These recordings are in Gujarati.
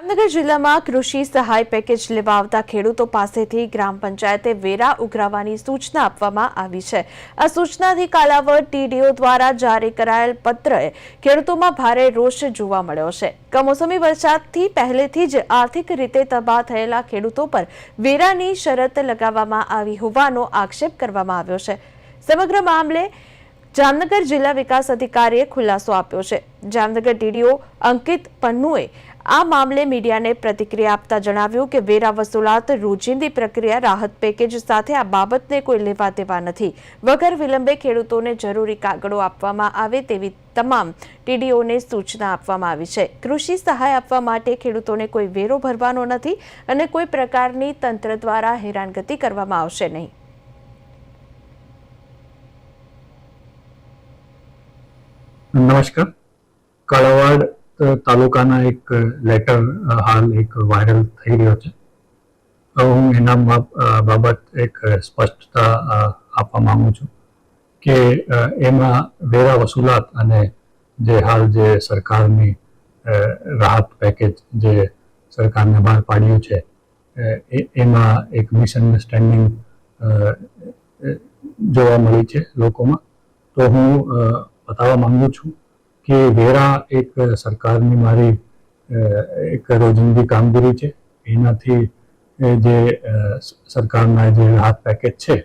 જામનગર જિલ્લામાં કૃષિ સહાય પેકેજ લેવા આવતા ખેડૂતો પાસેથી ગ્રામ પંચાયતે વેરા ઉઘરાવવાની સૂચના આપવામાં આવી છે। આ સૂચનાથી કાલાવડ ટીડીઓ દ્વારા જારી કરાયેલ પત્રએ ખેડૂતોમાં ભારે રોષ જોવા મળ્યો છે। કમોસમી વરસાદથી પહેલેથી જ આર્થિક રીતે તબાહ થયેલા ખેડૂતો પર વેરાની શરત લગાવવામાં આવી હોવાનો આક્ષેપ કરવામાં આવ્યો છે। સમગ્ર મામલે જામનગર જિલ્લા વિકાસ અધિકારીએ ખુલાસો આપ્યો છે। જામનગર ટીડીઓ અંકિત પન્નુએ આ મામલે મીડિયાને પ્રતિક્રિયા આપતા જણાવ્યું કે વેરા વસૂલાત રોજિંદી પ્રક્રિયા રાહત પેકેજ સાથે આ બાબતને કોઈ લેવા દેવા નથી। વગર વિલંબે ખેડૂતોને જરૂરી કાગળો આપવામાં આવે તેવી તમામ ટીડીઓને સૂચના આપવામાં આવી છે। કૃષિ સહાય આપવા માટે ખેડૂતોને કોઈ વેરો ભરવાનો નથી અને કોઈ પ્રકારની તંત્ર દ્વારા હેરાનગતિ કરવામાં આવશે નહીં। नमस्कार। कालावाड़ तालुकाना एक लेटर हाल एक वायरल થઈ રહ્યો છે। હું એના બાબત એક સ્પષ્ટતા આપવા માંગુ છું કે એમાં વેરા વસૂલાત અને જે હાલ જે સરકારની રાહત પેકેજ જે સરકારને બહાર પાડ્યું છે એમાં એક મિસઅન્ડરસ્ટેન્ડિંગ જોવા મળી છે લોકોમાં। તો હું બતાવવા માંગુ છું કે વેરા એક સરકારની મારી એક રોજિંદી કામગીરી છે। એનાથી જે સરકારના જે રાહત પેકેજ છે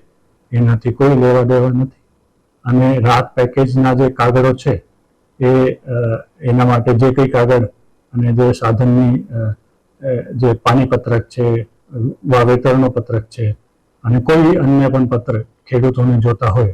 એનાથી કોઈ લેવા દેવા નથી અને રાહત પેકેજના જે કાગળો છે એ એના માટે જે કંઈ કાગળ અને જે સાધનની જે પાણીપત્રક છે, વાવેતરનો પત્રક છે અને કોઈ અન્ય પણ પત્ર ખેડૂતોને જોતા હોય